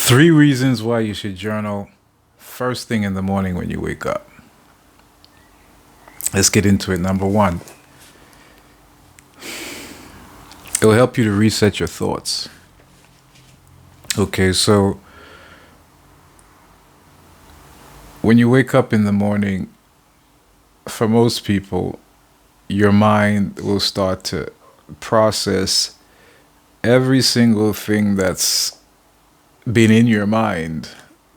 Three reasons why you should journal first thing in the morning when you wake up. Let's get into it. Number one, it will help you to reset your thoughts. Okay, so when you wake up in the morning, for most people, your mind will start to process every single thing that's been in your mind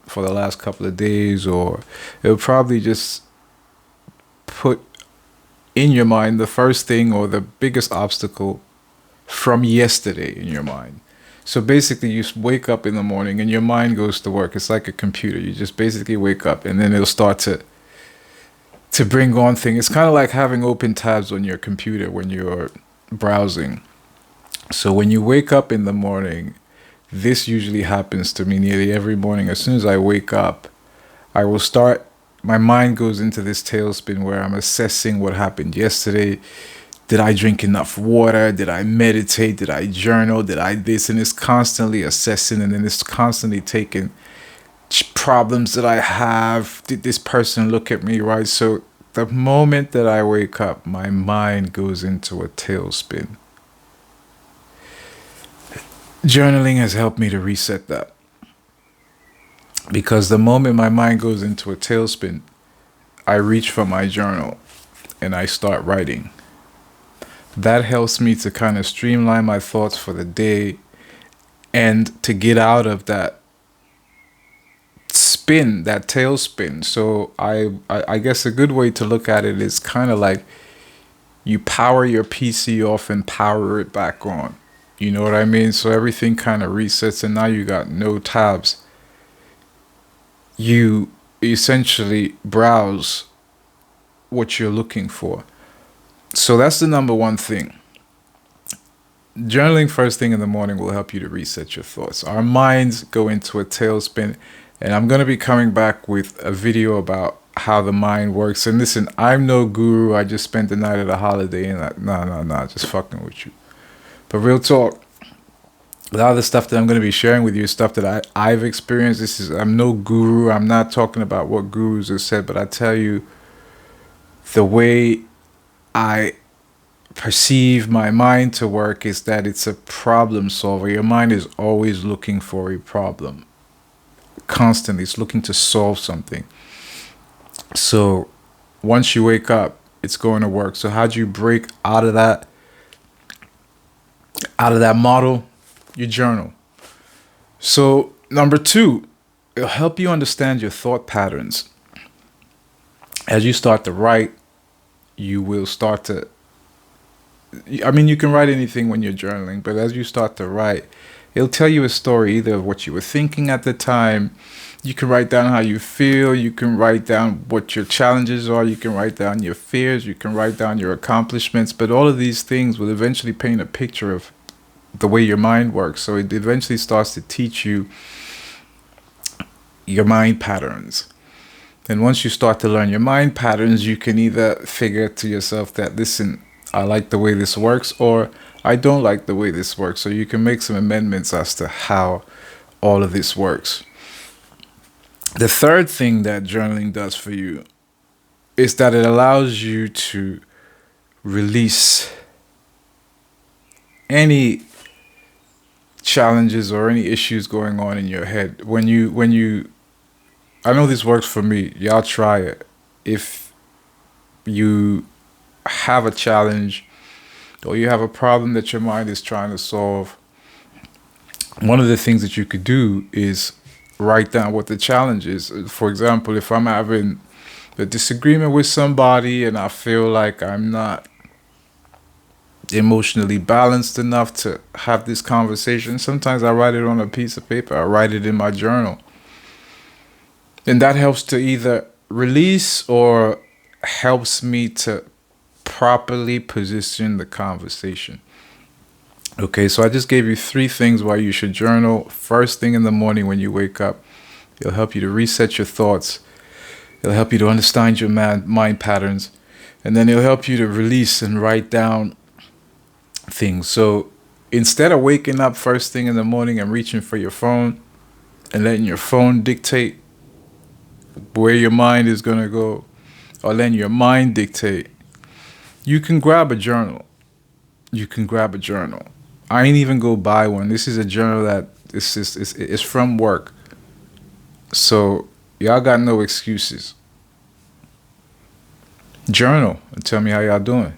for the last couple of days, or it'll probably just put in your mind the first thing or the biggest obstacle from yesterday in your mind. So basically, you wake up in the morning and your mind goes to work. It's like a computer. You just basically wake up and then it'll start to bring on things. It's kind of like having open tabs on your computer when you're browsing. So when you wake up in the morning, this usually happens to me nearly every morning. As soon as I wake up, I will start, my mind goes into this tailspin where I'm assessing what happened yesterday. Did I drink enough water? Did I meditate? Did I journal? Did I this? And it's constantly assessing, and then it's constantly taking problems that I have. Did this person look at me right? So the moment that I wake up, my mind goes into a tailspin. Journaling has helped me to reset that, because the moment my mind goes into a tailspin, I reach for my journal and I start writing. That helps me to kind of streamline my thoughts for the day and to get out of that spin, that tailspin. So I guess a good way to look at it is kind of like you power your PC off and power it back on. You know what I mean? So everything kind of resets and now you got no tabs. You essentially browse what you're looking for. So that's the number one thing. Journaling first thing in the morning will help you to reset your thoughts. Our minds go into a tailspin, and I'm going to be coming back with a video about how the mind works. And listen, I'm no guru. I just spent the night at a holiday and just fucking with you. But real talk, a lot of the stuff that I'm going to be sharing with you is stuff that I've experienced. I'm no guru. I'm not talking about what gurus have said, but I tell you the way I perceive my mind to work is that it's a problem solver. Your mind is always looking for a problem. Constantly, it's looking to solve something. So once you wake up, it's going to work. So how do you break out of that model? You journal. So number two, it'll help you understand your thought patterns. As you start to write, you will start to, I mean, you can write anything when you're journaling, but as you start to write, it'll tell you a story either of what you were thinking at the time. You can write down how you feel. You can write down what your challenges are. You can write down your fears. You can write down your accomplishments. But all of these things will eventually paint a picture of the way your mind works. So it eventually starts to teach you your mind patterns. And once you start to learn your mind patterns, you can either figure to yourself that, listen, I like the way this works, or I don't like the way this works. So you can make some amendments as to how all of this works. The third thing that journaling does for you is that it allows you to release any challenges or any issues going on in your head. When you I know this works for me. Y'all try it. If you have a challenge or you have a problem that your mind is trying to solve, one of the things that you could do is write down what the challenge is. For example, if I'm having a disagreement with somebody and I feel like I'm not emotionally balanced enough to have this conversation, sometimes I write it on a piece of paper. I write it in my journal. And that helps to either release or helps me to properly position the conversation. Okay, so I just gave you three things why you should journal first thing in the morning when you wake up. It'll help you to reset your thoughts. It'll help you to understand your mind patterns. And then it'll help you to release and write down things. So instead of waking up first thing in the morning and reaching for your phone, and letting your phone dictate where your mind is going to go, or letting your mind dictate, you can grab a journal. You can grab a journal. I ain't even go buy one. This is a journal that it's from work. So y'all got no excuses. Journal and tell me how y'all doing.